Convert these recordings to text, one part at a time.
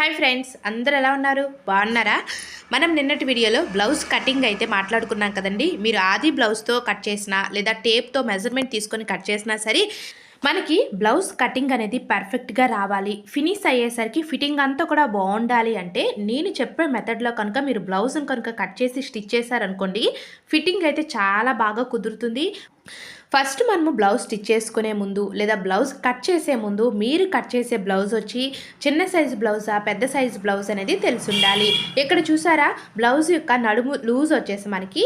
Hi friends, అందరూ ఎలా ఉన్నారు? బాగున్నారా? మనం నిన్నటి వీడియోలో బ్లౌజ్ కటింగ్ అయితే మాట్లాడుకున్నాం కదండి. మీరు ఆది బ్లౌజ్తో కట్ చేసినా లేదా టేప్తో మెజర్మెంట్ తీసుకొని కట్ చేసినా సరే మనకి బ్లౌజ్ కటింగ్ అనేది పర్ఫెక్ట్గా రావాలి. ఫినిష్ అయ్యేసరికి ఫిట్టింగ్ అంతా కూడా బాగుండాలి అంటే నేను చెప్పే మెథడ్లో కనుక మీరు బ్లౌజ్ని కనుక కట్ చేసి స్టిచ్ చేశారనుకోండి, ఫిట్టింగ్ అయితే చాలా బాగా కుదురుతుంది. ఫస్ట్ మనము బ్లౌజ్ స్టిచ్ చేసుకునే ముందు లేదా బ్లౌజ్ కట్ చేసే ముందు మీరు కట్ చేసే బ్లౌజ్ వచ్చి చిన్న సైజు బ్లౌజా పెద్ద సైజు బ్లౌజ్ అనేది తెలిసి ఉండాలి. ఇక్కడ చూసారా, బ్లౌజ్ యొక్క నడుము లూజ్ వచ్చేసి మనకి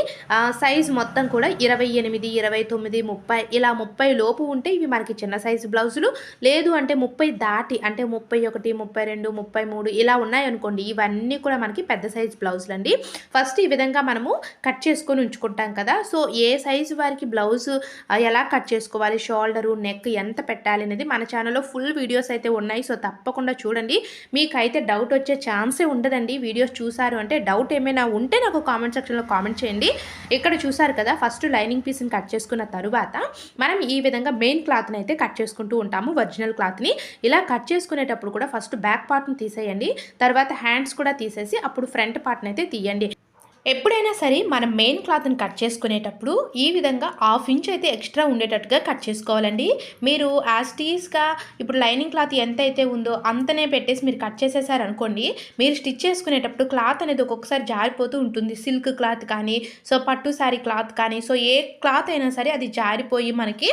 సైజు మొత్తం కూడా 28, 29, 30 ఇలా 30 లోపు ఉంటే ఇవి మనకి చిన్న సైజు బ్లౌజులు. లేదు అంటే 30 దాటి అంటే 31, 32, 33 ఇలా ఉన్నాయనుకోండి, ఇవన్నీ కూడా మనకి పెద్ద సైజు బ్లౌజులు అండి. ఫస్ట్ ఈ విధంగా మనము కట్ చేసుకొని ఉంచుకుంటాం కదా. సో ఏ సైజు వారికి బ్లౌజ్ ఎలా కట్ చేసుకోవాలి, షోల్డరు నెక్ ఎంత పెట్టాలి అనేది మన ఛానల్లో ఫుల్ వీడియోస్ అయితే ఉన్నాయి. సో తప్పకుండా చూడండి. మీకైతే డౌట్ వచ్చే ఛాన్సే ఉండదండి. వీడియోస్ చూసారు అంటే డౌట్ ఏమైనా ఉంటే నాకు కామెంట్ సెక్షన్లో కామెంట్ చేయండి. ఇక్కడ చూసారు కదా, ఫస్ట్ లైనింగ్ పీస్ని కట్ చేసుకున్న తరువాత మనం ఈ విధంగా మెయిన్ క్లాత్ని అయితే కట్ చేసుకుంటూ ఉంటాము. ఒరిజినల్ క్లాత్ని ఇలా కట్ చేసుకునేటప్పుడు కూడా ఫస్ట్ బ్యాక్ పార్ట్ని తీసేయండి, తర్వాత హ్యాండ్స్ కూడా తీసేసి అప్పుడు ఫ్రంట్ పార్ట్ని అయితే తీయండి. ఎప్పుడైనా సరే మనం మెయిన్ క్లాత్ని కట్ చేసుకునేటప్పుడు ఈ విధంగా 1/2 ఇంచ్ అయితే ఎక్స్ట్రా ఉండేటట్టుగా కట్ చేసుకోవాలండి. మీరు యాస్టీస్గా ఇప్పుడు లైనింగ్ క్లాత్ ఎంత అయితే ఉందో అంతనే పెట్టేసి మీరు కట్ చేసేసారనుకోండి, మీరు స్టిచ్ చేసుకునేటప్పుడు క్లాత్ అనేది ఒక్కొక్కసారి జారిపోతూ ఉంటుంది. సిల్క్ క్లాత్ కానీ, సో పట్టు శారీ క్లాత్ కానీ, సో ఏ క్లాత్ అయినా సరే అది జారిపోయి మనకి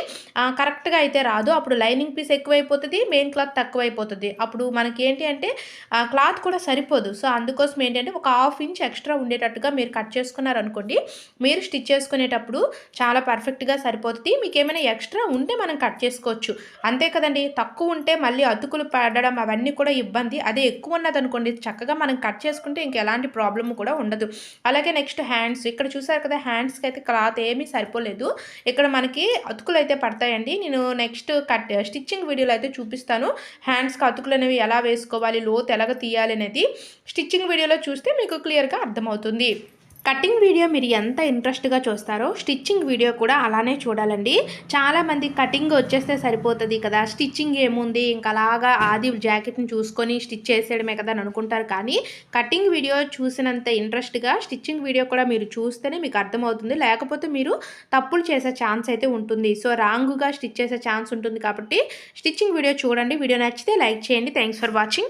కరెక్ట్గా అయితే రాదు. అప్పుడు లైనింగ్ పీస్ ఎక్కువైపోతుంది, మెయిన్ క్లాత్ తక్కువైపోతుంది. అప్పుడు మనకి ఏంటి అంటే క్లాత్ కూడా సరిపోదు. సో అందుకోసం ఏంటంటే ఒక 1/2 ఇంచ్ ఎక్స్ట్రా ఉండేటట్టుగా మీరు కట్ చేసుకున్నారనుకోండి, మీరు స్టిచ్ చేసుకునేటప్పుడు చాలా పర్ఫెక్ట్గా సరిపోతుంది. మీకు ఏమైనా ఎక్స్ట్రా ఉంటే మనం కట్ చేసుకోవచ్చు, అంతే కదండి. తక్కువ ఉంటే మళ్ళీ అతుకులు పడడం అవన్నీ కూడా ఇబ్బంది. అదే ఎక్కువ ఉన్నదనుకోండి, చక్కగా మనం కట్ చేసుకుంటే ఇంకెలాంటి ప్రాబ్లమ్ కూడా ఉండదు. అలాగే నెక్స్ట్ హ్యాండ్స్, ఇక్కడ చూసారు కదా, హ్యాండ్స్కి అయితే క్లాత్ ఏమీ సరిపోలేదు. ఇక్కడ మనకి అతుకులు అయితే పడతాయండి. నేను నెక్స్ట్ స్టిచ్చింగ్ వీడియోలో అయితే చూపిస్తాను హ్యాండ్స్కి అతుకులు అనేవి ఎలా వేసుకోవాలి, లోతు ఎలాగ తీయాలి అనేది స్టిచ్చింగ్ వీడియోలో చూస్తే మీకు క్లియర్గా అర్థమవుతుంది. కటింగ్ వీడియో మీరు ఎంత ఇంట్రెస్ట్గా చూస్తారో స్టిచ్చింగ్ వీడియో కూడా అలానే చూడాలండి. చాలామంది కటింగ్ వచ్చేస్తే సరిపోతుంది కదా, స్టిచ్చింగ్ ఏముంది ఇంకా అలాగా ఆది జాకెట్ని చూసుకొని స్టిచ్ చేసేయడమే కదా అని అనుకుంటారు. కానీ కటింగ్ వీడియో చూసినంత ఇంట్రెస్ట్గా స్టిచ్చింగ్ వీడియో కూడా మీరు చూస్తేనే మీకు అర్థమవుతుంది. లేకపోతే మీరు తప్పులు చేసే ఛాన్స్ అయితే ఉంటుంది. సో రాంగుగా స్టిచ్ చేసే ఛాన్స్ ఉంటుంది. కాబట్టి స్టిచ్చింగ్ వీడియో చూడండి. వీడియో నచ్చితే లైక్ చేయండి. Thanks for watching.